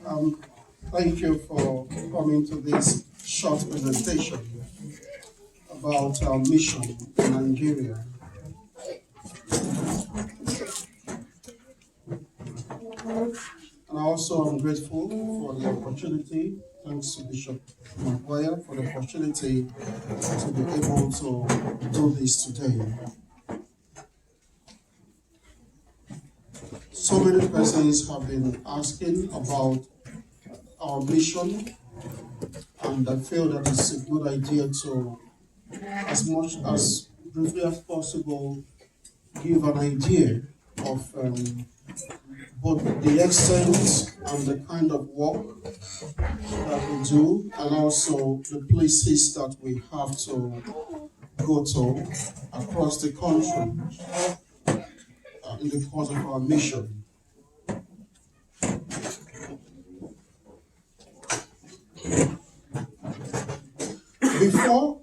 Um, Thank you for coming to this short presentation about our mission in Nigeria. And also I'm grateful for the opportunity, thanks to Bishop Maguire for the opportunity to be able to do this today. So many persons have been asking about our mission, and I feel that it's a good idea to, as much as briefly as possible, give an idea of both the extent and the kind of work that we do, and also the places that we have to go to across the country in the course of our mission. Before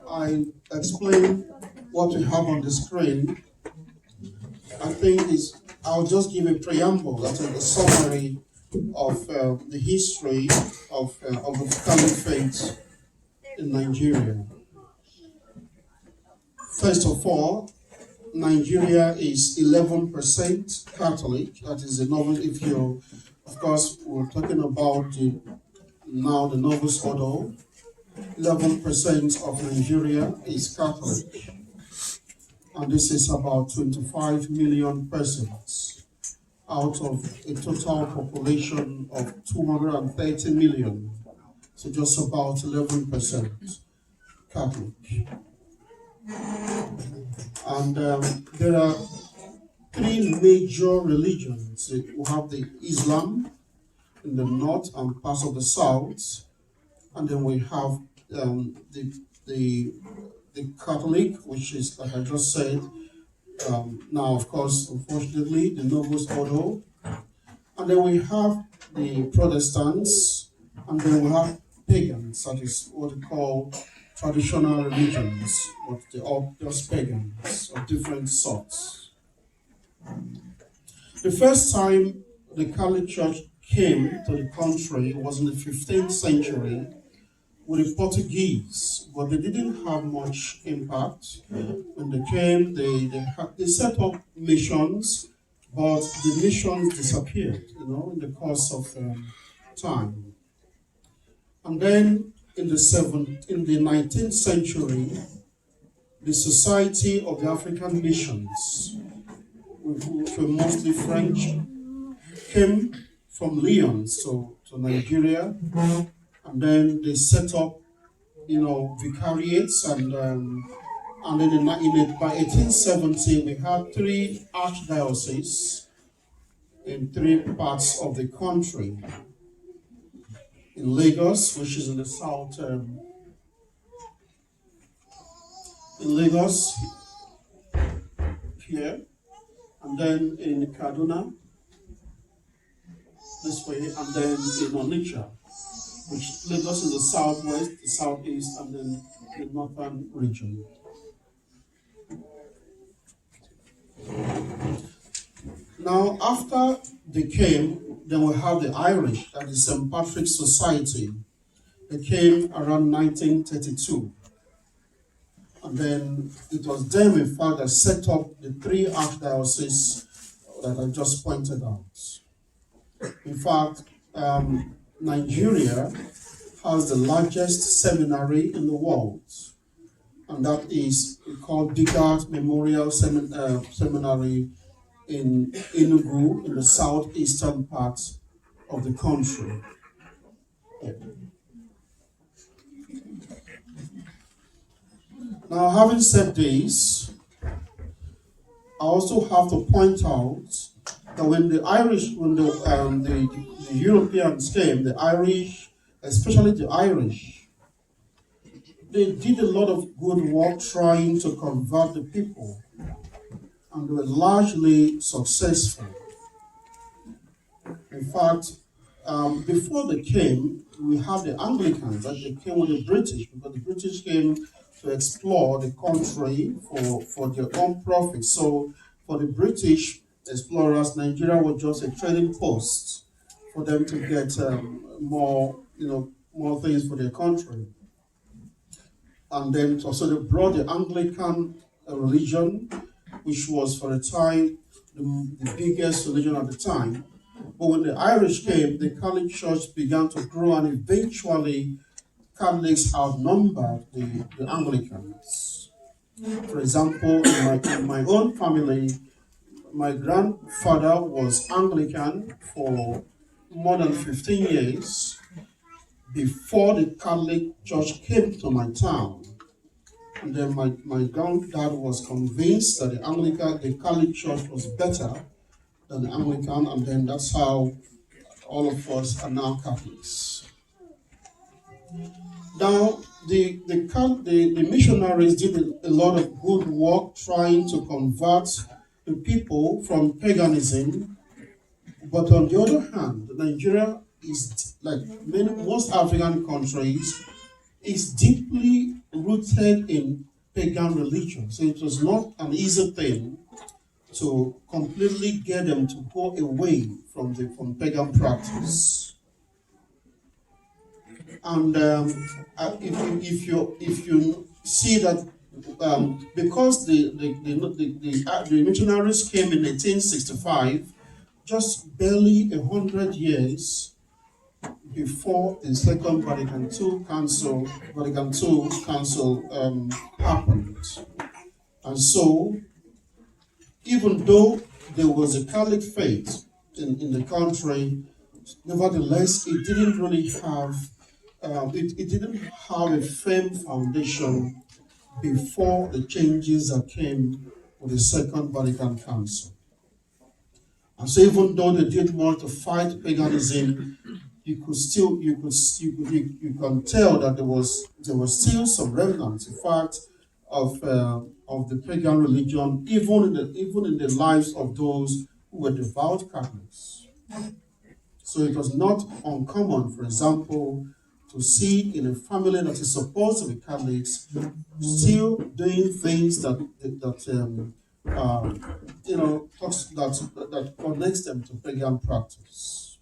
I explain what we have on the screen, I think I'll just give a preamble, that's a summary of the history of the caliphate in Nigeria. First of all, Nigeria is 11% Catholic. That is the novel. If you, of course, we're talking about the Novus Ordo. 11% of Nigeria is Catholic, and this is about 25 million persons out of a total population of 230 million. So just about 11% Catholic. And there are three major religions. We have the Islam in the north and parts of the south, and then we have the Catholic, which is, like I just said, now of course, unfortunately, the Novus Ordo, and then we have the Protestants, and then we have pagans, that is what we call traditional religions, but they're all just pagans of different sorts. The first time the Catholic Church came to the country was in the 15th century with the Portuguese, but they didn't have much impact. When they came, they set up missions, but the missions disappeared, in the course of time. And then in the 19th century, the Society of the African Missions, which were mostly French, came from Lyon to Nigeria, and then they set up, vicariates, and then by 1870 we had 3 archdioceses in 3 parts of the country. In Lagos, which is in the south, in Lagos, here, and then in Kaduna, this way, and then in Onitsha, which Lagos is the southwest, the southeast, and then the northern region. Now, after they came, then we have the Irish, that is St. Patrick's Society. They came around 1932. And then it was them, in fact, that set up the 3 archdioceses that I just pointed out. In fact, Nigeria has the largest seminary in the world, and that is called Digard Memorial Seminary in Enugu, in the southeastern part of the country. Now, having said this, I also have to point out that when the Europeans came, the Irish, especially the Irish, they did a lot of good work trying to convert the people, and they were largely successful. In fact, before they came, we had the Anglicans, that they came with the British, because the British came to explore the country for their own profit. So for the British, explorers, Nigeria was just a trading post for them to get more, more things for their country. And then also they brought the Anglican religion, which was for the time the biggest religion at the time. But when the Irish came, the Catholic Church began to grow, and eventually Catholics outnumbered the Anglicans. For example, in my own family, my grandfather was Anglican for more than 15 years before the Catholic Church came to my town. And then my granddad was convinced that the Catholic Church was better than the Anglican, and then that's how all of us are now Catholics. Now, the missionaries did a lot of good work trying to convert the people from paganism, but on the other hand, Nigeria is like most African countries is deeply rooted in pagan religion. So it was not an easy thing to completely get them to go away from pagan practice. And if you see that because the missionaries came in 1865, just barely 100 years before the Second Vatican II Council happened. And so, even though there was a Catholic faith in the country, nevertheless, it didn't really have it didn't have a firm foundation before the changes that came with the Second Vatican Council. And so, even though they did more to fight paganism, you can tell that there was still some remnants, in fact, of the pagan religion, even in the lives of those who were devout Catholics. So it was not uncommon, for example, to see in a family that is supposed to be Catholics still doing things that connects them to pagan practice.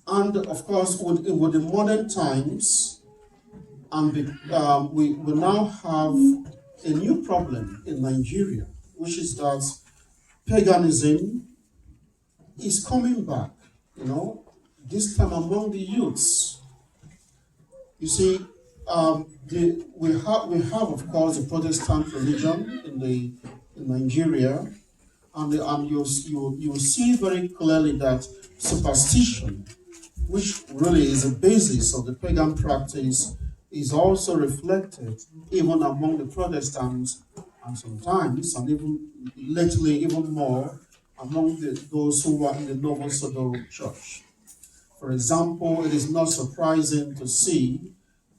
And of course, with the modern times, and we now have a new problem in Nigeria, which is that paganism is coming back, this time among the youths. You see, we have of course the Protestant religion in Nigeria, and you'll see very clearly that superstition, which really is the basis of the pagan practice, is also reflected even among the Protestants, and sometimes, and even lately, even more among those who are in the Novo Sodo Church. For example, it is not surprising to see,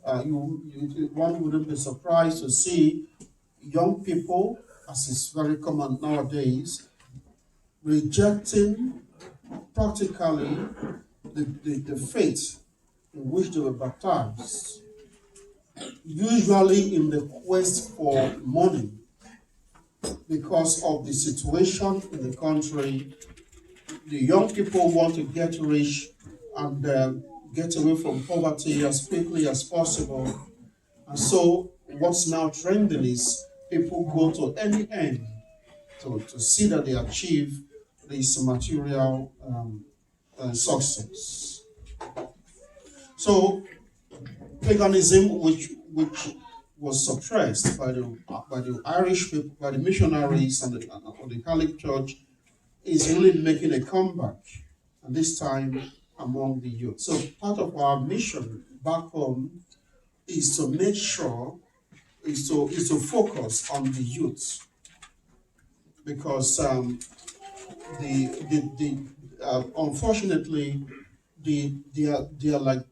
one wouldn't be surprised to see young people, as is very common nowadays, rejecting practically the faith in which they were baptized, usually in the quest for money, because of the situation in the country. The young people want to get rich and get away from poverty as quickly as possible. And so what's now trending is people go to any end to see that they achieve this material success. So paganism, which was suppressed by the Irish people, by the missionaries and the Catholic Church, is really making a comeback, and this time among the youth. So part of our mission back home is to make sure is to focus on the youth, because unfortunately they are like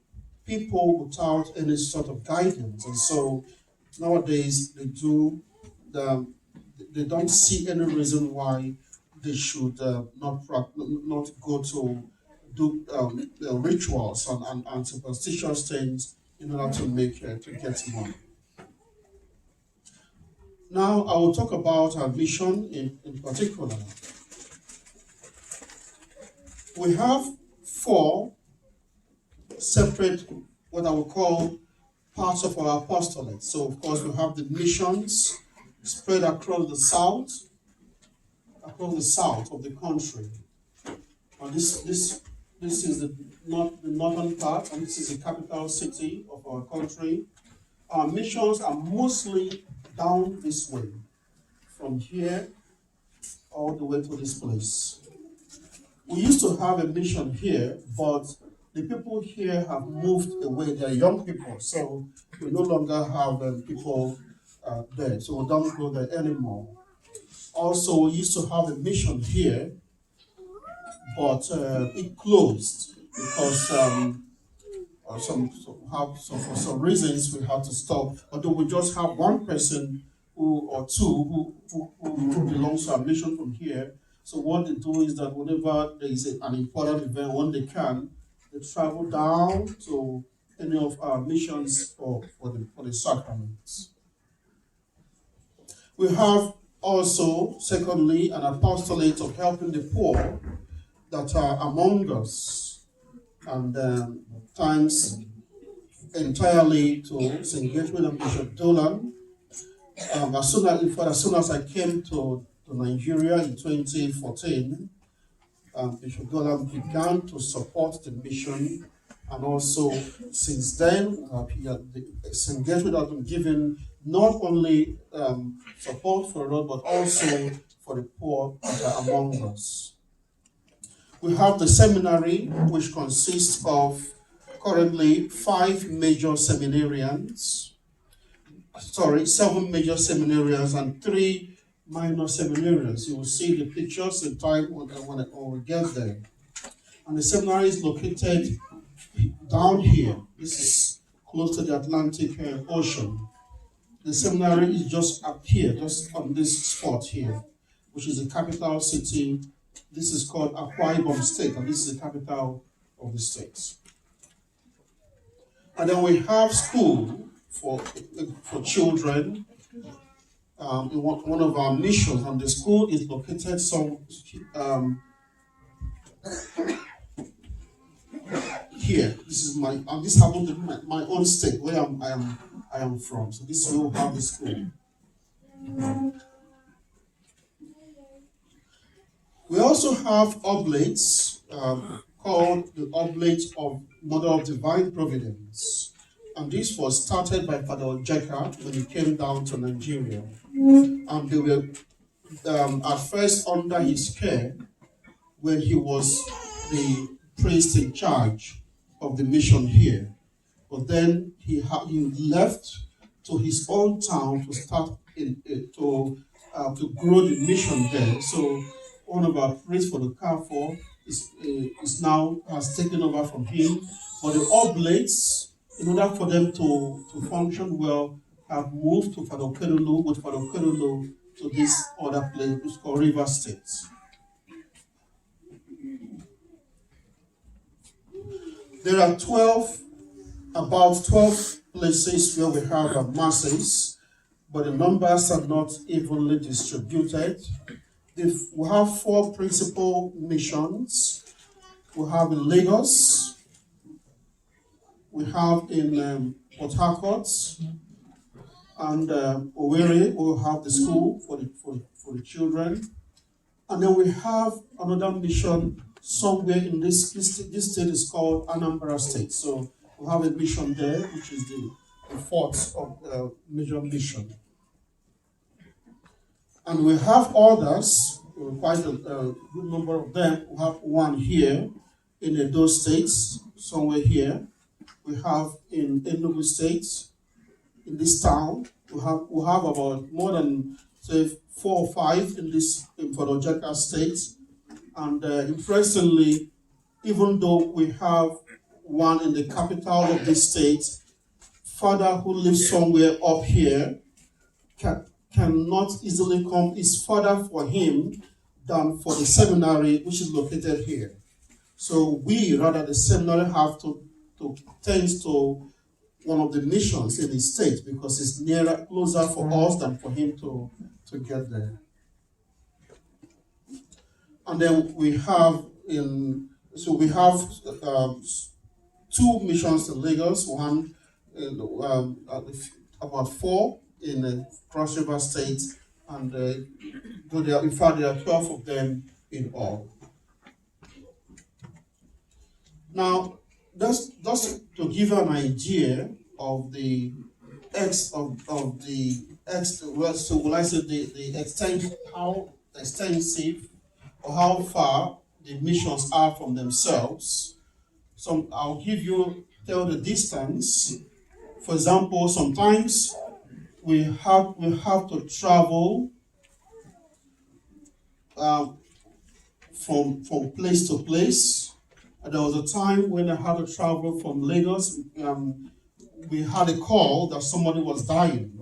people without any sort of guidance, and so nowadays they don't see any reason why they should not go to do rituals and superstitious things in order to get money. Now I will talk about our mission in particular. We have 4 separate, what I would call, parts of our apostolate. So of course we have the missions spread across the south of the country. And this is the northern part, and this is the capital city of our country. Our missions are mostly down this way, from here all the way to this place. We used to have a mission here, but the people here have moved away. They are young people, so we no longer have people there, so we don't go there anymore. Also, we used to have a mission here, but it closed because for some reasons we had to stop. Although we just have one person or two who belongs to our mission from here. So what they do is that whenever there is an important event, when they can, they travel down to any of our missions for the sacraments. We have also, secondly, an apostolate of helping the poor that are among us, and thanks entirely to St. Gertrude and Bishop Dolan. As soon as I came to Nigeria in 2014, Bishop Dolan began to support the mission, and also since then, St. Gertrude has been given not only support for the Lord, but also for the poor that are among us. We have the seminary, which consists of currently 7 major seminarians and 3 minor seminarians. You will see the pictures in time when we get there. And the seminary is located down here. This is close to the Atlantic Ocean. The seminary is just up here, just on this spot here, which is the capital city. This is called Akwa Ibom State, and this is the capital of the state. And then we have school for children in one of our missions, and the school is located here. This happens to be my own state where I am from. So this will have the school. We also have oblates called the Oblate of Mother of Divine Providence. And this was started by Father Ojeka when he came down to Nigeria. And they were at first under his care when he was the priest in charge of the mission here. But then he left to his own town to start to grow the mission there. So one of our priests for the CAFOR is now has taken over from him. But the oblates, in order for them to function well, have moved to Father Okedolo to this other place, which is called River State. There are about 12 places where we have masses, but the numbers are not evenly distributed. We have 4 principal missions. We have in Lagos, we have in Port Harcourt, and Owerri. We'll have the school for the children, and then we have another mission somewhere in this state is called Anambra State. So we have a mission there, which is the 4th major mission. And we have others, quite a good number of them. We have one here in Edo State, somewhere here. We have in Enugu State, in this town. We have about more than, say, 4 or 5 in Father Ojeka State. And interestingly, even though we have one in the capital of this state, Father who lives somewhere up here cannot easily come. It's further for him than for the seminary, which is located here. So we, rather the seminary, have to tend to one of the missions in his state because it's closer for us than for him to get there. And then we have two missions in Lagos, one in, about 4 in Cross River State, and in fact there are 12 of them in all. Now, just to give you an idea of the extent, how extensive or how far the missions are from themselves. I'll tell the distance. For example, sometimes we have to travel from place to place. There was a time when I had to travel from Lagos. We had a call that somebody was dying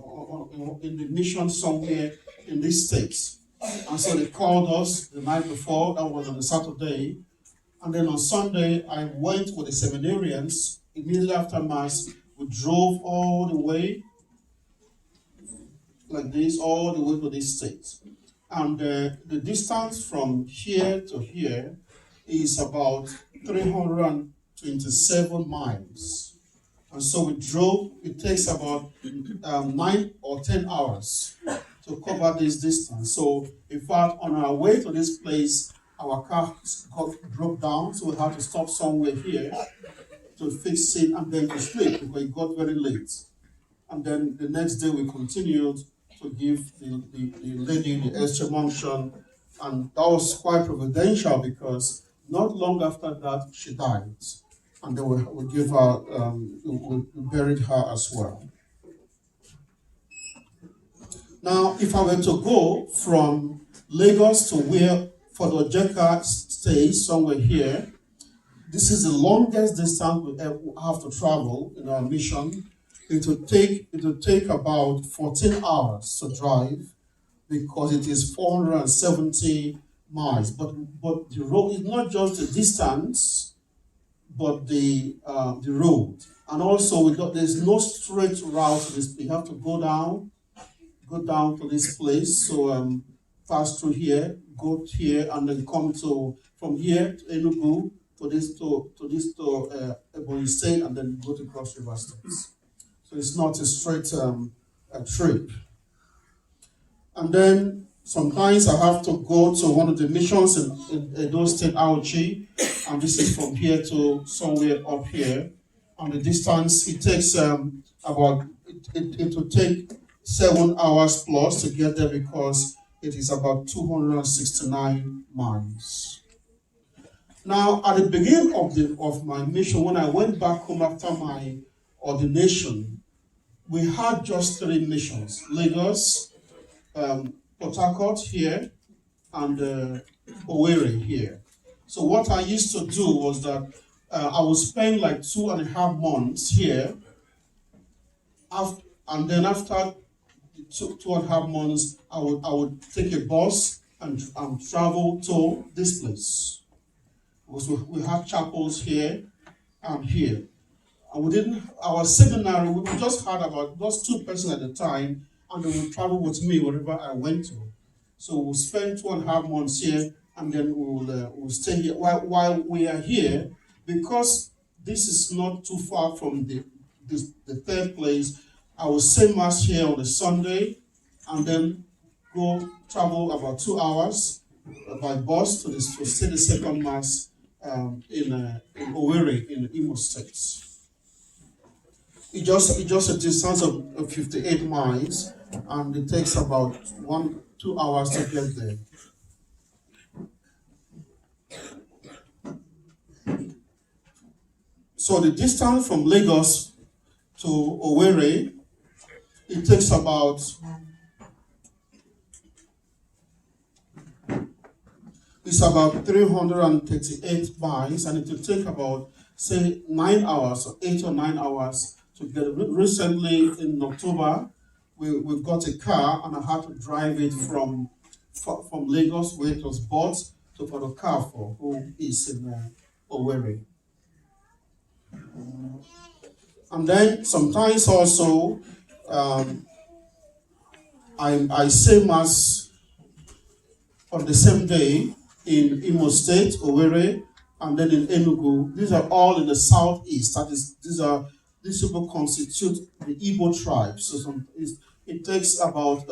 in the mission somewhere in this state. And so they called us the night before, that was on a Saturday. And then on Sunday, I went with the seminarians. Immediately after Mass, we drove all the way, like this, all the way to this state. And the distance from here to here is about 327 miles. And so we drove, it takes about 9 or 10 hours to cover this distance. So in fact, on our way to this place, our car broke down, so we had to stop somewhere here to fix it and then to sleep because it got very late. And then the next day we continued to give the lady the extra unction, and that was quite providential because not long after that she died, and then we gave her, we buried her as well. Now, if I were to go from Lagos to where Father Ojeka stays, somewhere here, this is the longest distance we ever have to travel in our mission. It will take about 14 hours to drive because it is 470 miles. But the road is not just the distance, but the road. And also there's no straight route to this. We have to go down to this place. So pass through here, go here, and then come from here to Enugu to Ebonyi State, and then go to Cross River State. So it's not a straight trip. And then sometimes I have to go to one of the missions in Edo State, Auchi, and this is from here to somewhere up here. And the distance, it takes it will take 7 hours plus to get there because it is about 269 miles. Now, at the beginning of my mission, when I went back home after my ordination, we had just 3 missions: Lagos, Port Harcourt here, and Owerri here. So what I used to do was that I would spend like 2.5 months here, and then after 2.5 months, I would take a bus and travel to this place. Because we have chapels here and here. And our seminary, we just had about just 2 persons at the time, and they would travel with me wherever I went to. So we'll spend 2.5 months here, and then we'll stay here. While we are here, because this is not too far from the third place, I will say Mass here on a Sunday, and then travel about 2 hours by bus to say the second Mass in Owerri in Imo State. It's just a distance of 58 miles, and it takes about 1-2 hours to get there. So the distance from Lagos to Owerri, it takes about 338 miles, and it will take about, say, 9 hours or 8 or 9 hours to get it. Recently, in October, we got a car, and I had to drive it from Lagos, where it was bought, to Father Carfor, who is in Owerri. And then sometimes also I say mass on the same day in Imo State, Owerri, and then in Enugu. These are all in the southeast. That is, these people constitute the Igbo tribe. So it takes about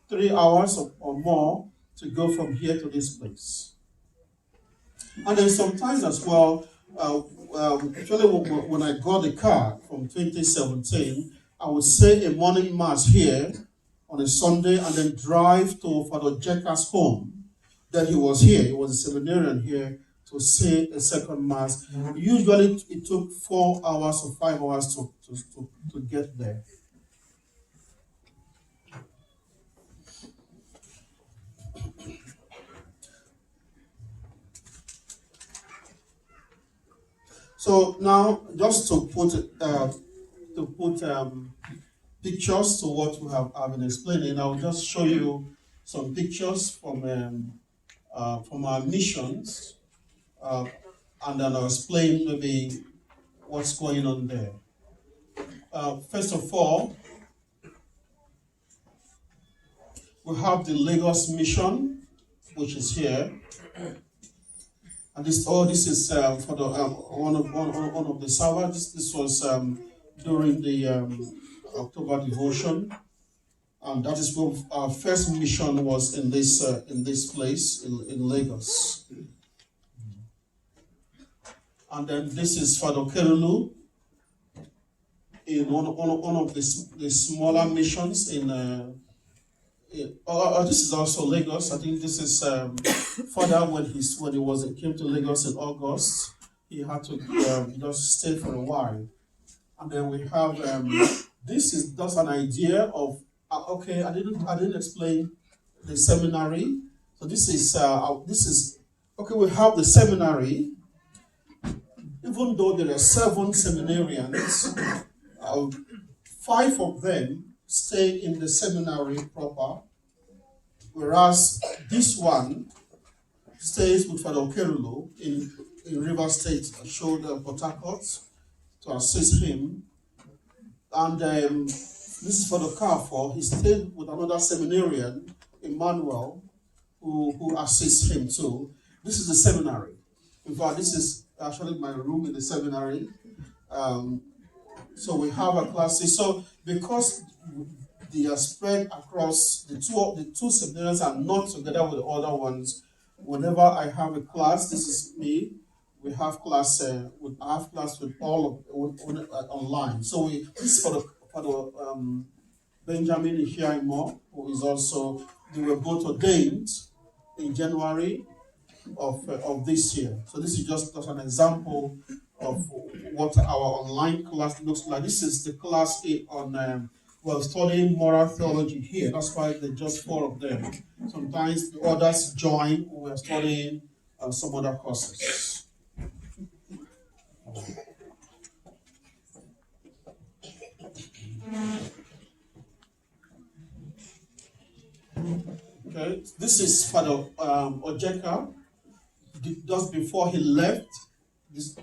3 hours or more to go from here to this place. And then sometimes as well, actually when I got the car from 2017, I would say a morning mass here on a Sunday and then drive to Father Jeka's home. Then he was here, he was a seminarian here to say a second mass. Usually it took 4 hours or 5 hours to get there. So now, just to put pictures to what we have I've been explaining, I'll just show you some pictures from our missions, and then I'll explain maybe what's going on there. First of all, we have the Lagos mission, which is here. And this is for the one of the servers. This was during the October devotion, and that is where our first mission was in this place in Lagos. And then this is Father Kerulu in one of the smaller missions in. This is also Lagos. I think this is further when he came to Lagos in August. He had to just stay for a while, and then we have this is just an idea of okay. I didn't explain the seminary. So this is okay. We have the seminary. Even though there are 7 seminarians, 5 of them stay in the seminary proper, whereas this one stays with Father Kerulu in River State. I showed Port Harcourt to assist him. And this is Father Carfor. He stayed with another seminarian, Emmanuel, who assists him too. This is the seminary. In fact, this is actually my room in the seminary. So we have a classes. So because they are spread across the two seminarians are not together with the other ones. Whenever I have a class, this is me. We have class. I have class with all of online. So this is for the Benjamin Ishiaimo, who is also. They were both ordained in January of this year. So this is just an example of what our online class looks like. This is the class on we're studying moral theology here. That's why there's just 4 of them. Sometimes the others join. We're studying some other courses. Okay, this is Father Ojeka. Just before he left, this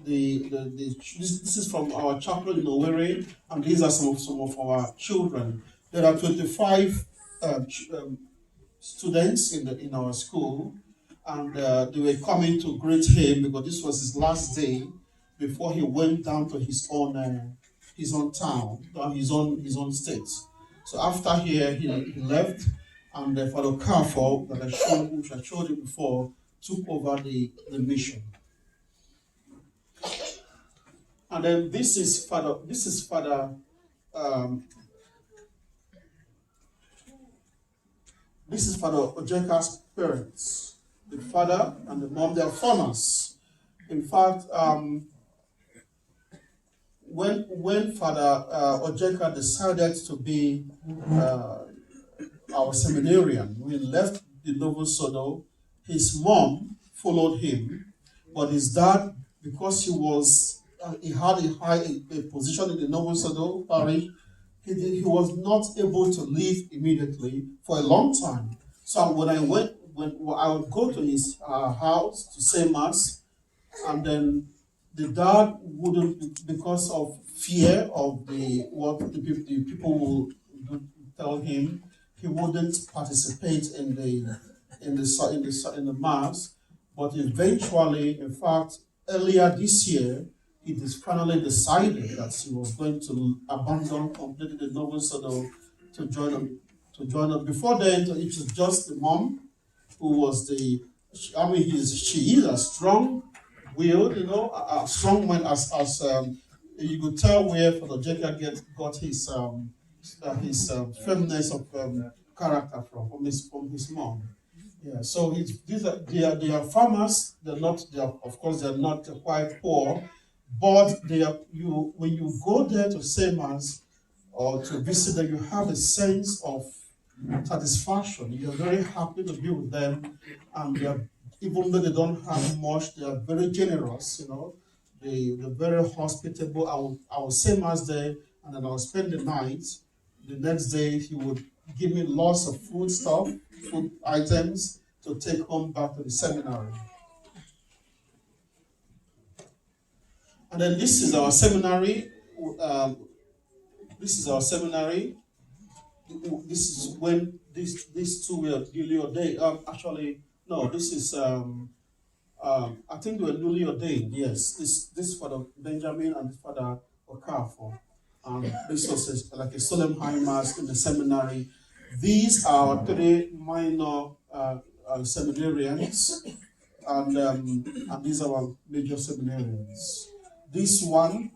is from our chapel in Owerri, and these are some of our children. There are 25 students in our school, and they were coming to greet him because this was his last day before he went down to his own town, his own state. So after here, he left, and Father Carfor, which I showed you before, took over the mission. And then this is Father Ojeka's parents. The father and the mom, they are farmers. In fact, when Father Ojeka decided to be our seminarian, we left the Novo Sodo. His mom followed him, but his dad, because he had a position in the Novo Sodo parish, he was not able to leave immediately for a long time. So when I would go to his house to say mass, and then the dad wouldn't, because of fear of the people will tell him, he wouldn't participate in the mass. But eventually, in fact, earlier this year, he finally decided that he was going to abandon completely the noble Sodom to join them. Before then, it was just the mom who was she is a strong-willed, a strong man, as you could tell where Father Jacob got his firmness of character from his mom. Yeah, so they are farmers. Of course they're not quite poor, but when you go there to say mass or to visit them, you have a sense of satisfaction. You're very happy to be with them, and even though they don't have much, they are very generous. They're very hospitable. I will say mass there, and then I'll spend the night. The next day, he would give me lots of food items to take home back to the seminary. And then this is our seminary. This is our seminary. This is when these two were newly ordained. Actually, no. This is I think they were newly ordained. Yes, this Father Benjamin and this Father Okafor. This was like a solemn high mass in the seminary. These are three minor seminarians, and these are our major seminarians. This one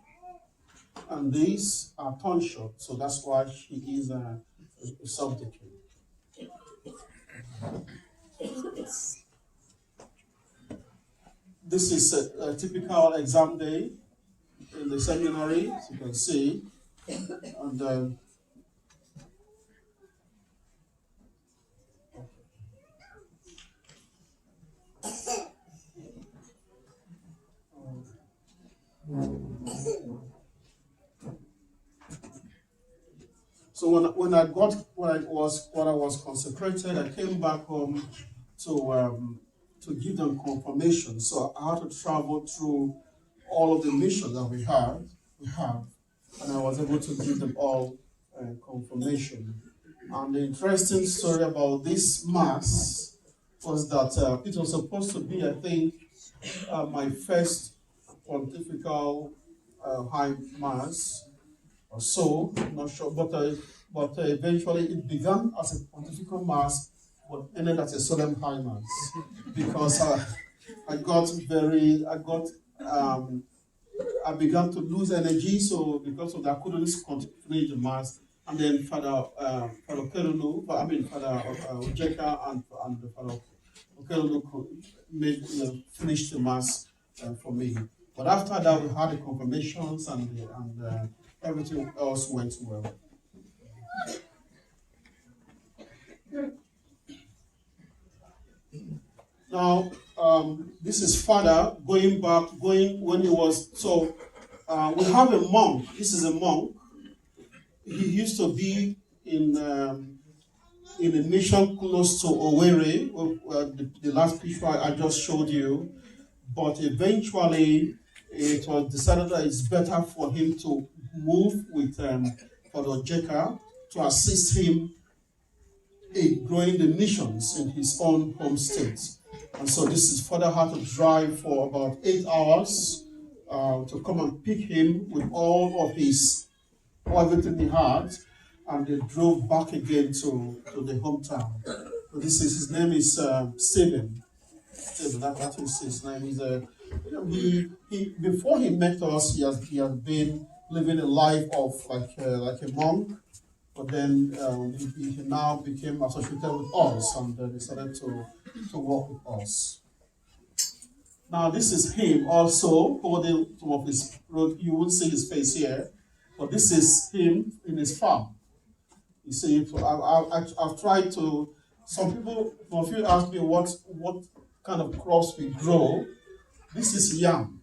and these are tonsure, so that's why she is a substitute. This is a typical exam day in the seminary, as you can see, and so when I was consecrated, I came back home to give them confirmation. So I had to travel through all of the missions that we have, and I was able to give them all confirmation. And the interesting story about this mass was that it was supposed to be, I think, my first pontifical high mass or so. I'm not sure, but eventually it began as a pontifical mass, but ended as a solemn high mass because I began to lose energy. So because of that, I couldn't continue the mass. And then Father Kerulu, Father Ojeka and Father Kerulu finished the mass for me. But after that, we had the confirmations and everything else went well. Now, this is Father going when he was, so we have a monk. This is a monk. He used to be in a mission close to Owerri, the last picture I just showed you. But eventually, it was decided that it's better for him to move with Father Jeka to assist him in growing the missions in his own home state. And so Father had to drive for about 8 hours to come and pick him with all of everything he had, and they drove back again to the hometown. So his name is Stephen. That is his name. Before he met us, he has been living a life of like a monk, but then he now became associated with us and decided to work with us. Now this is him also holding some of his road. You won't see his face here, but this is him in his farm. You see, I've tried to. Some of you ask me what kind of crops we grow. This is yam.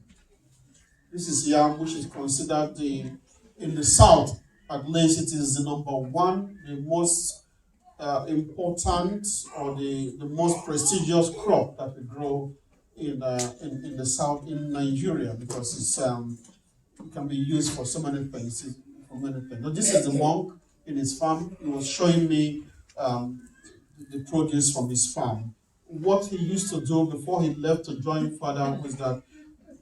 This is yam, which is considered in the south, at least it is the number one, the most important or the most prestigious crop that we grow in the south in Nigeria because it can be used for so many things. For many things. Now, this is the monk in his farm. He was showing me the produce from his farm. What he used to do before he left to join Father was that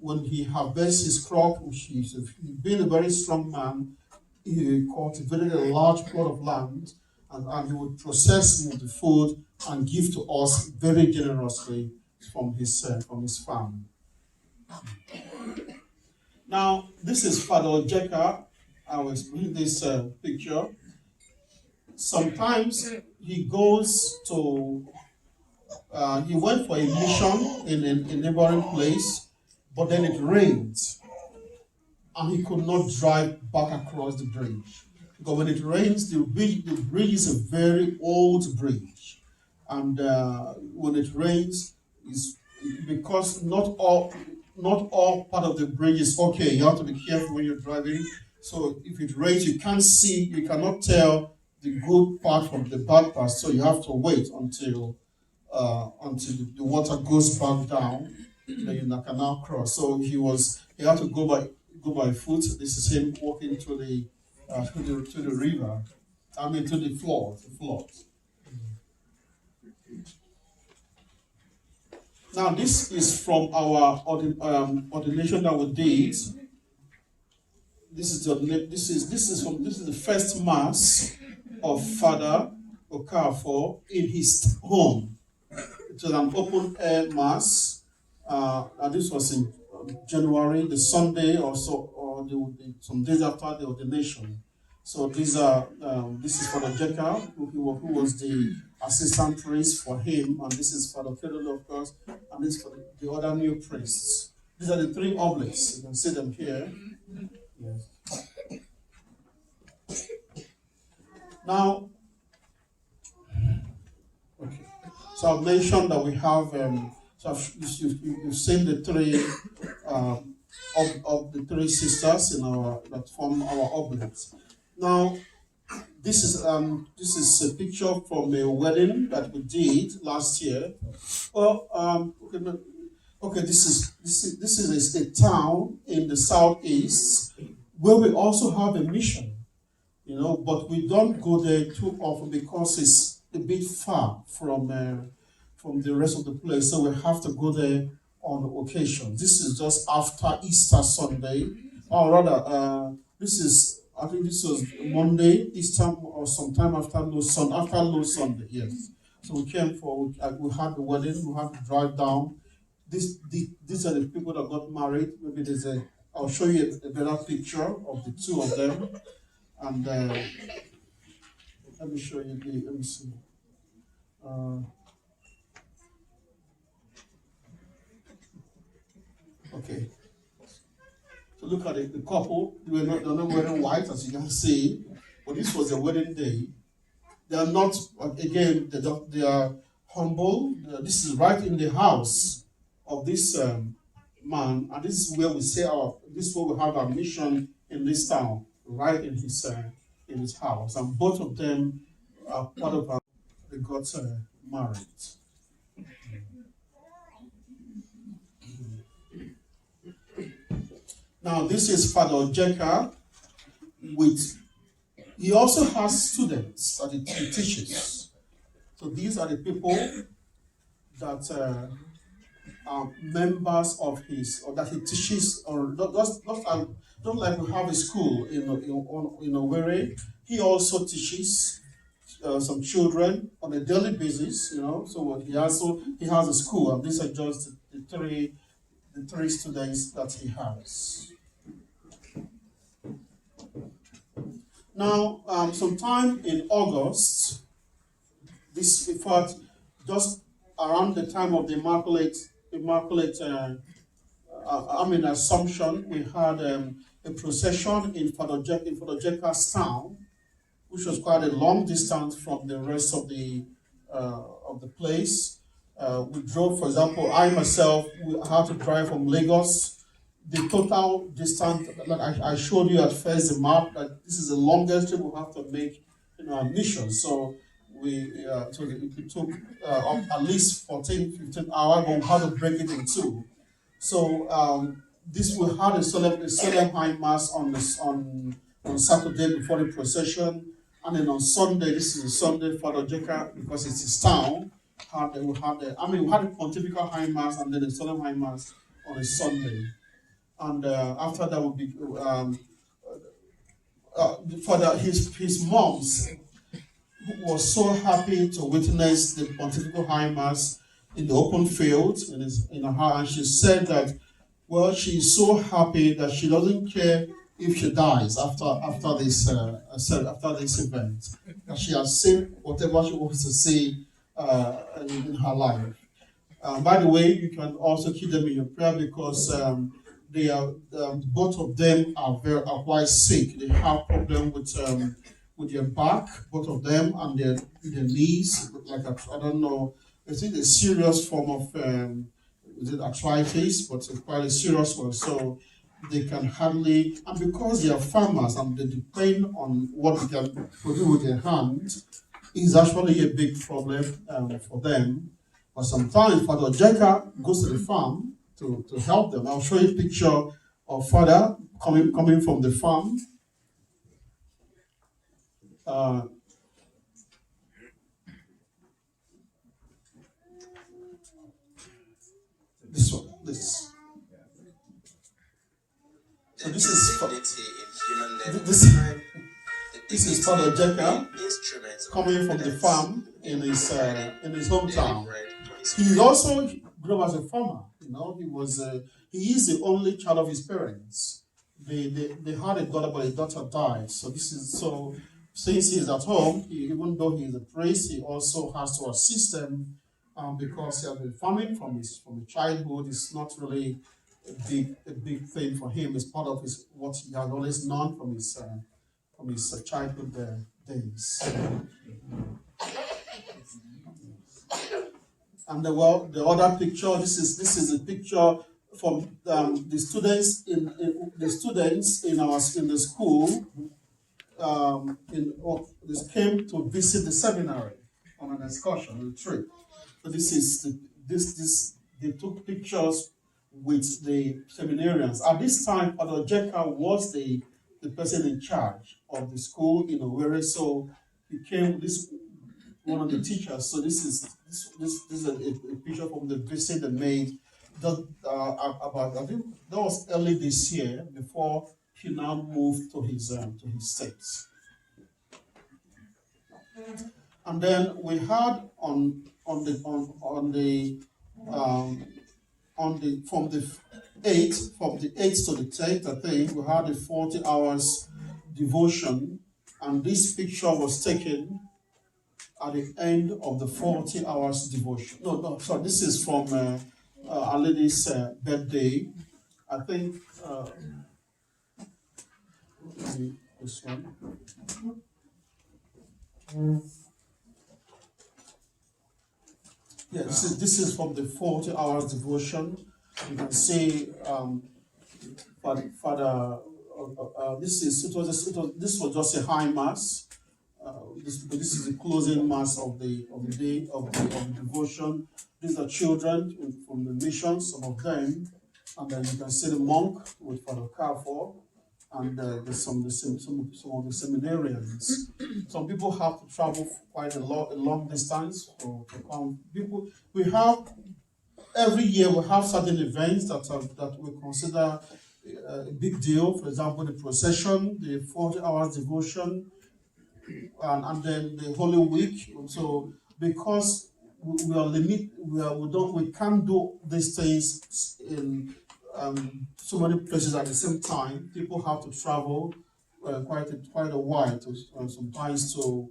when he harvests his crop, which he's being a very strong man, he cultivated a large plot of land and he would process the food and give to us very generously from his farm. Now, this is Father Jeka. I will explain this picture. Sometimes he goes to, he went for a mission in a neighboring place, but then it rained and he could not drive back across the bridge. Because when it rains, the bridge is a very old bridge. And when it rains, because not all part of the bridge is okay. You have to be careful when you're driving. So if it rains, you cannot tell the good part from the bad part. So you have to wait until the water goes back down. Then you can now cross. So he had to go by foot. This is him walking to the river. I mean to the flood. Now this is from our ordination that we did. This is the first mass of Father Okafor in his home. It was an open air mass. And this was in January, the Sunday or so, or some days after the ordination. So this is Father Jeka, who was the assistant priest for him, and this is Father Fedor, of course, and this is for the other new priests. These are the three oblates. You can see them here. Yes. Now, okay. So I've mentioned that we have. So you've seen the three of the three sisters that form our oblates. Now, this is a picture from a wedding that we did last year. Well, okay, this is a town in the southeast where we also have a mission, but we don't go there too often because it's a bit far from the rest of the place, so we have to go there on occasion. This is just after Easter Sunday, or rather, I think this was Monday, Easter, or sometime after Low Sunday, yes. So we came we had the wedding, we had to drive down. These are the people that got married. Maybe I'll show you a better picture of the two of them. And let me show you let me see. Okay. So look at it. The couple, they're not wearing white, as you can see, but this was their wedding day. They are not, again, they are humble. This is right in the house of this man, and this is where this is where we have our mission in this town, right in his house. And both of them are part of they got married. Now, this is Father Jeka. He also has students that he teaches. So these are the people that are members of his, or that he teaches, or not like we have a school in Owerri. He also teaches some children on a daily basis. So he has a school, and these are just the three students that he has. Now, sometime in August, in fact, just around the time of the Immaculate Assumption, we had a procession in Father Jeka's town, which was quite a long distance from the rest of the place. We drove, for example, I myself, we had to drive from Lagos. The total distance, like I showed you at first the map, that this is the longest trip we have to make in our mission. So it took up at least 14, 15 hours, but we had to break it in two. So this we had a solemn high mass on Saturday before the procession, and then on Sunday, this is a Sunday, Father Jeka, because it's his town, we had a pontifical high mass and then a solemn high mass on a Sunday, and after that would be his moms was so happy to witness the pontifical high mass in the open field in her, and she said that, well, she's so happy that she doesn't care if she dies after this event. That she has seen whatever she wants to see in her life. By the way, you can also keep them in your prayer because they are both of them are quite sick. They have problem with their back, both of them, and their knees. Like I don't know, it's a serious form of is it arthritis, but it's quite a serious one. So they can hardly, and because they are farmers and they depend on what they can produce with their hands, is actually a big problem for them. But sometimes Father Jeka goes to the farm to help them. I'll show you a picture of Father coming from the farm. This one, this. So this is Father Jeka coming from the farm in his hometown. He also grew up as a farmer. You know, he is the only child of his parents. They had a daughter, but the daughter died. So since he is at home, even though he is a priest, he also has to assist them because he has been farming from his childhood. It's not really a big thing for him. It's part of what he has always known from his childhood days. And the other picture. This is a picture from the students in the school. This came to visit the seminary on an excursion, a trip. So they took pictures with the seminarians. At this time, Father Jeka was the person in charge of the school in Owerri, so he came one of the teachers. So this is a picture from the visit they made about, I think that was early this year before he now moved to his states. And then we had from the 8th to the 10th, I think, we had a 40 hours devotion, and this picture was taken at the end of the 40 hours devotion. No, sorry, this is from Our Lady's birthday. I think this one. Yeah, this is from the 40 hours devotion. You can see Father. This was just a high mass. This is the closing mass of the day of the devotion. These are children from the mission, some of them, and then you can see the monk with Father Carfor, and there's some of the seminarians. Some people have to travel quite a long distance to come. We have every year we have certain events that we consider a big deal. For example, the procession, the 40 hours devotion, and then the Holy Week. So because we can't do these things in so many places at the same time. People have to travel quite a while to sometimes to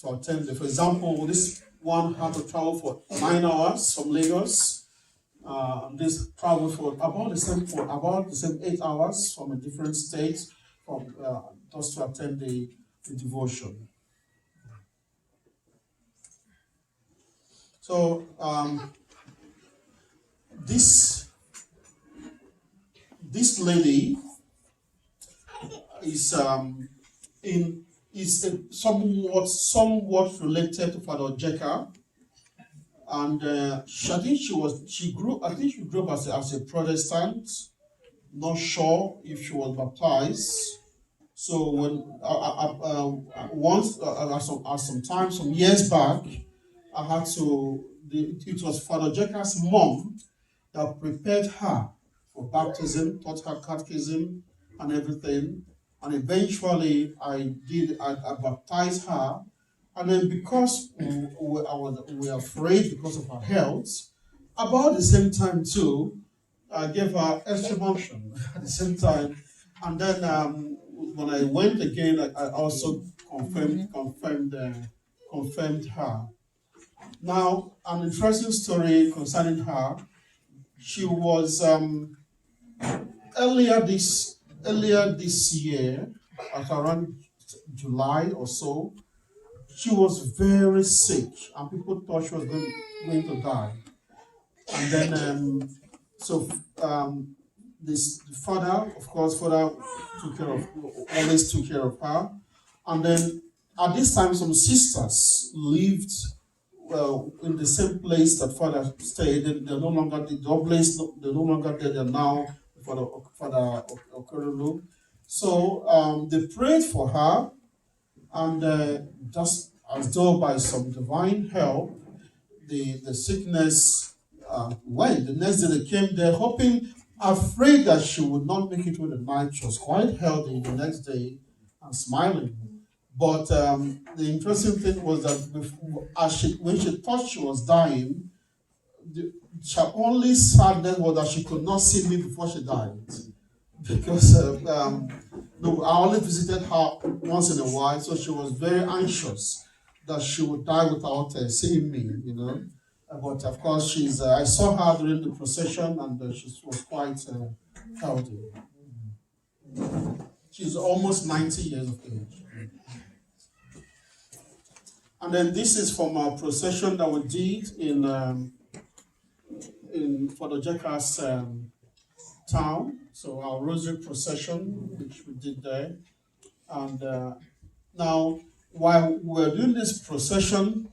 attend. For example, this one had to travel for 9 hours from Lagos. This travel for about the same 8 hours from a different state just to attend the devotion. So this lady is in is somewhat related to Father Ojeka, and I think she grew up as a Protestant. Not sure if she was baptized. So when once some years back, I had to. It was Father Jeka's mom that prepared her for baptism, taught her catechism and everything. And eventually I baptized her. And then because we were afraid because of her health, about the same time too, I gave her extra unction at the same time. And then when I went again, I also confirmed her. Now, an interesting story concerning her. She was earlier this year, at around July or so. She was very sick, and people thought she was going to die. And then, this father, of course, always took care of her. And then, at this time, some sisters lived in the same place that father stayed. They're no longer they're no longer there. They're now Father Okorolo. So they prayed for her, and just as though by some divine help, the sickness went. The next day they came there, afraid that she would not make it through the night. She was quite healthy the next day and smiling. But the interesting thing was that when she thought she was dying, her only sadness was that she could not see me before she died. Because no, I only visited her once in a while, so she was very anxious that she would die without seeing me, But of course, I saw her during the procession, and she was quite healthy. She's almost 90 years of age. And then this is from our procession that we did in Father Jeka's town. So our rosary procession, which we did there. And now, while we're doing this procession,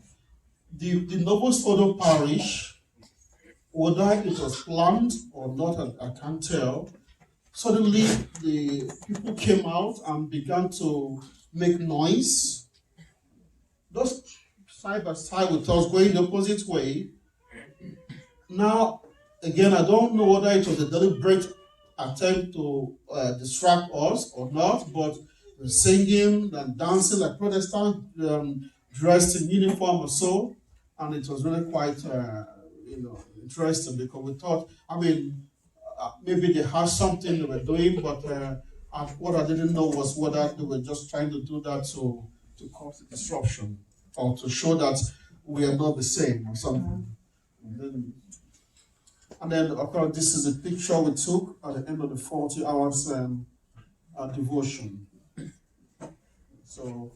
the Novus Ordo parish, whether it was planned or not, I can't tell. Suddenly, the people came out and began to make noise. Those side by side with us going the opposite way. Now, again, I don't know whether it was a deliberate attempt to distract us or not, but singing and dancing like Protestant, dressed in uniform or so, and it was really quite, interesting because we thought, maybe they had something they were doing, but what I didn't know was whether they were just trying to do that to cause a disruption or to show that we are not the same or something. And then, of course, this is a picture we took at the end of the 40 hours devotion. So,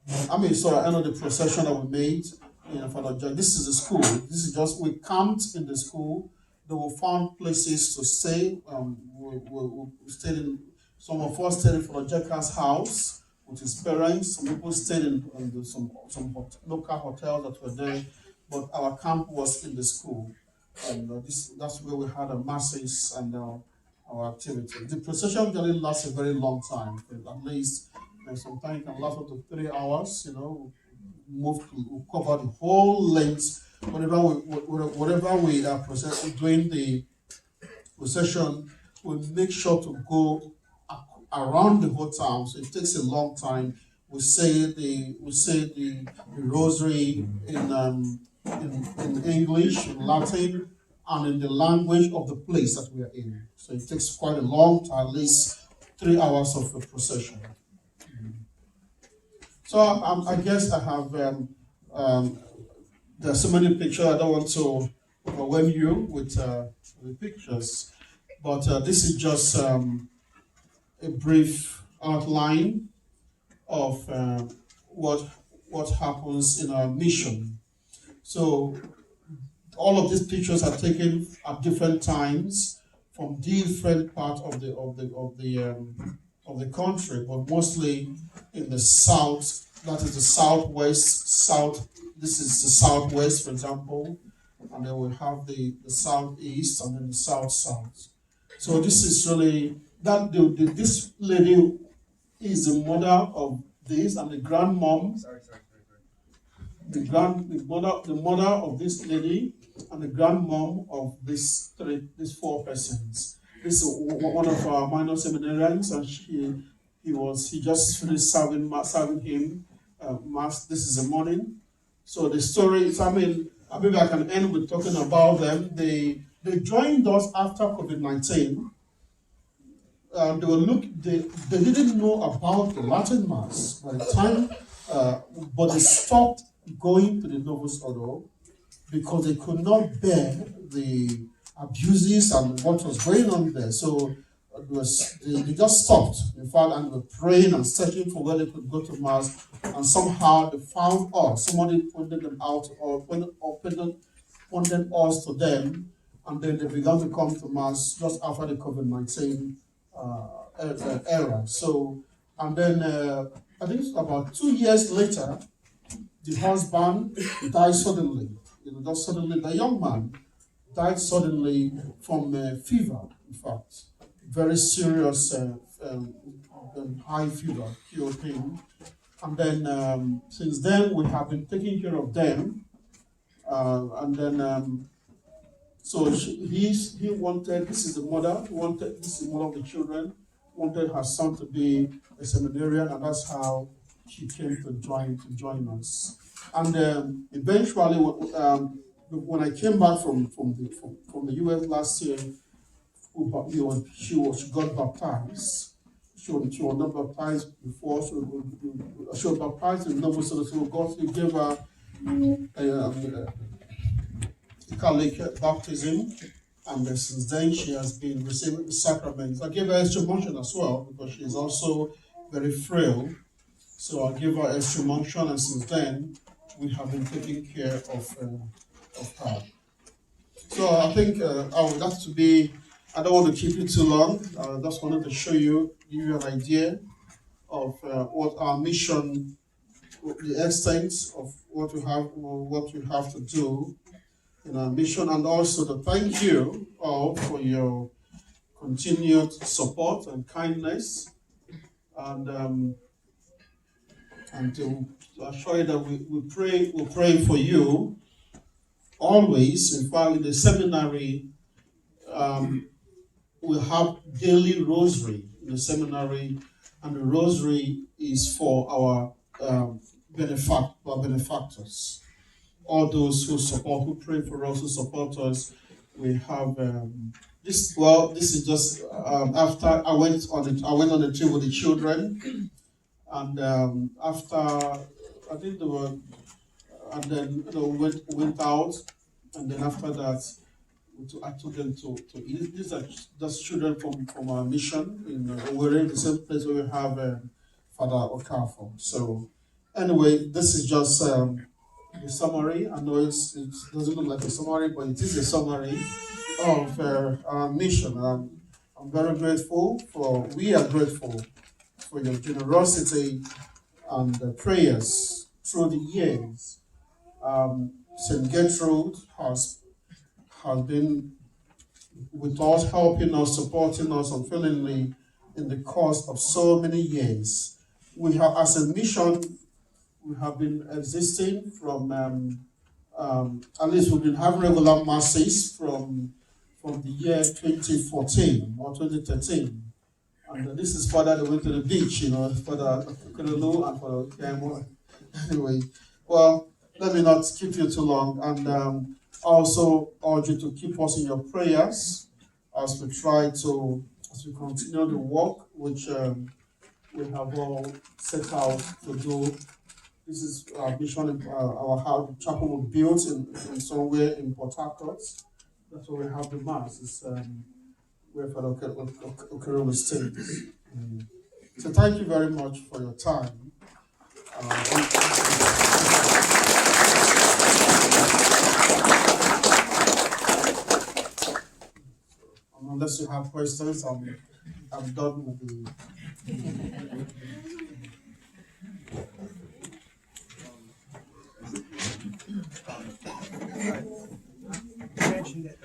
at the end of the procession that we made in Father Jack. This is the school. This is we camped in the school. They were found places to stay. We stayed in, some of us stayed in Father Jacka's house with his parents. Some people stayed in some local hotels that were there, but our camp was in the school. And that's where we had our masses and our activity. The procession usually lasts a very long time, at least sometimes it can last up to 3 hours. We cover the whole length. Whatever we are doing the procession, we make sure to go around the whole town. So it takes a long time. We say the rosary in English, in Latin, and in the language of the place that we are in. So it takes quite a long time, at least 3 hours of the procession. So I guess I have, there are so many pictures, I don't want to overwhelm you with the pictures, but this is just a brief outline of what happens in our mission. So all of these pictures are taken at different times from different parts of the of the country, but mostly in the south, that is the southwest, south, this is the southwest, for example, and then we have the southeast and then the south. So this is really, this lady is the mother of this, and the grandmom, the mother of this lady, and the grandmom of these four persons. This is one of our minor seminarians, and he just finished serving him mass. This is the morning. So the story is, maybe I can end with talking about them. They joined us after COVID-19. They didn't know about the Latin Mass by the time, but they stopped going to the Novus Ordo because they could not bear the abuses and what was going on there. So they just stopped, in fact, and were praying and searching for where they could go to Mass, and somehow they found us. Somebody pointed them out or pointed us to them, and then they began to come to Mass just after the COVID-19 era. So, and then I think about 2 years later, the husband died suddenly. Just suddenly, the young man died suddenly from fever, in fact. Very serious high fever killed him. And then since then, we have been taking care of them. And then, so he wanted, this is the mother, this is one of the children, wanted her son to be a seminarian, and that's how she came to join us. And eventually, when I came back from the US last year, she got baptized. She was not baptized before. She was baptized in Novus Ordo. So God gave her a Catholic baptism, and since then she has been receiving the sacraments. I gave her extra unction as well because she is also very frail. So I gave her extra unction, and since then we have been taking care of her. So I think I don't want to keep you too long. I just wanted to show you, give you an idea of what our mission, the extent of what we have to do in our mission, and also to thank you all for your continued support and kindness, and to assure you that we pray for you always. In fact, in the seminary, we have daily rosary in the seminary, and the rosary is for our benefactors. All those who pray for us, who support us. We have this. Well, this is just after I went on the trip with the children, and after I think they were, and then went out, and then after that, I took them to eat. These are just children from our mission. We're in the same place where we have Father Okafor. So anyway, this is just a summary. I know it doesn't look like a summary, but it is a summary of our mission. I'm very grateful we are grateful for your generosity and prayers through the years. St. Gertrude has been with us, helping us, supporting us unfailingly in the course of so many years. We have, as a mission, we have been existing from, at least we've been having regular masses from the year 2014 or 2013. And this is Father that went to the beach, Father Kululu and Father Kemo. Anyway, well, let me not keep you too long. And also urge you to keep us in your prayers as we continue the work which we have all set out to do. This is our mission, how the chapel was built in somewhere in Port Harcourt. That's where we have the mass. It's where Father Okero stays. So thank you very much for your time. Unless you have questions, I'm done with the You mentioned that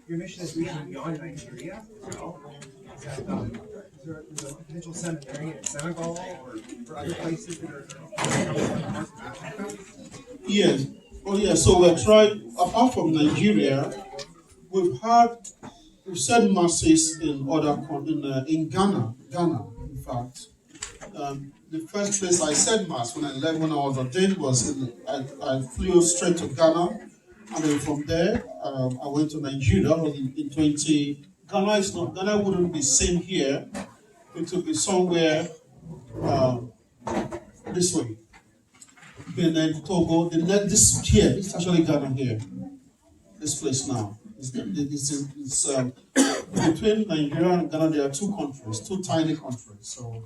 your mission is reaching beyond Nigeria as well. Is that, is there a potential seminary in Senegal or other places that are parts of Africa? Yes. Oh, yeah. So we're trying, apart from Nigeria, we've sent masses in in Ghana, in fact. The first place I said mass when when I was ordained was I flew straight to Ghana, and then from there I went to Nigeria. That was in 20. Ghana wouldn't be same here. It would be somewhere um, this way. Benin, Togo. This here, it's actually Ghana here. This place now. It's between Nigeria and Ghana. There are two countries, two tiny countries. So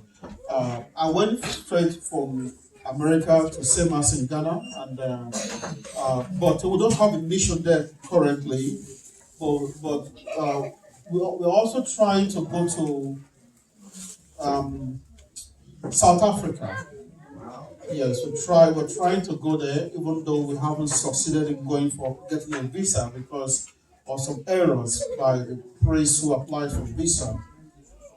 I went straight from America to same as in Ghana, and but we don't have a mission there currently. But we're also trying to go to um, South Africa. Yes, we're trying to go there, even though we haven't succeeded in going for getting a visa because of some errors by the priests who applied for visa.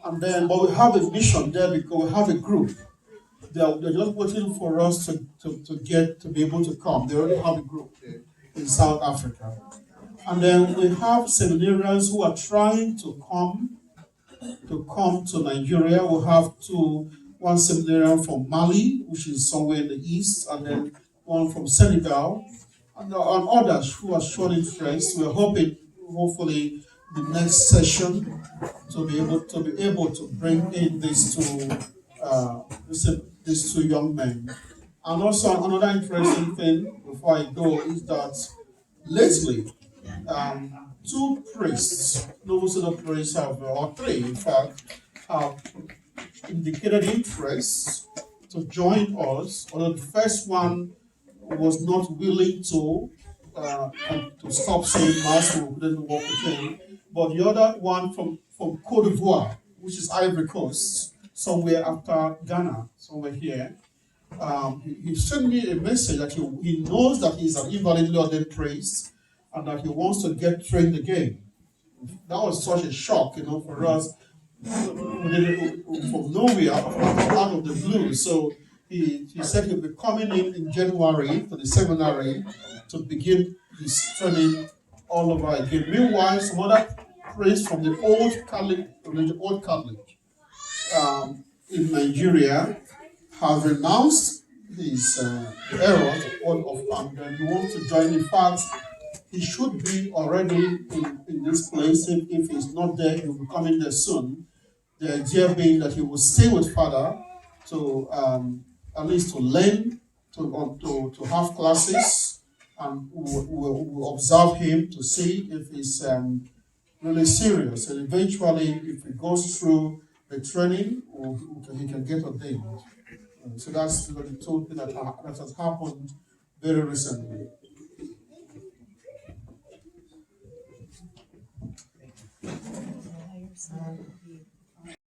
And then, but we have a mission there because we have a group. They're just waiting for us to be able to come. They already have a group there in South Africa. And then we have seminarians who are trying to come to Nigeria. We have one seminarian from Mali, which is somewhere in the east, and then one from Senegal, and others who are showing interest. We're hoping, hopefully, the next session to bring in these two young men. And also another interesting thing before I go is that lately two priests, those of the priests or three in fact, have indicated interest to join us, although the first one was not willing to stop saying mass, so we couldn't work with him. But the other one from Cote d'Ivoire, which is Ivory Coast, somewhere after Ghana, somewhere here, he sent me a message that he knows that he's an invalidly ordained priest and that he wants to get trained again. That was such a shock, for us from nowhere, out of the blue. So he said he'll be coming in January to the seminary to begin his training all over again. Meanwhile, some other priests from the old Catholic in Nigeria have renounced his errors and he wants to join. In fact, he should be already in this place. If he's not there, he will be coming there soon. The idea being that he will stay with Father to at least to learn, to have classes, and we'll observe him to see if he's really serious. And eventually, if he goes through the training, he can get ordained. So that's the two thing that has happened very recently.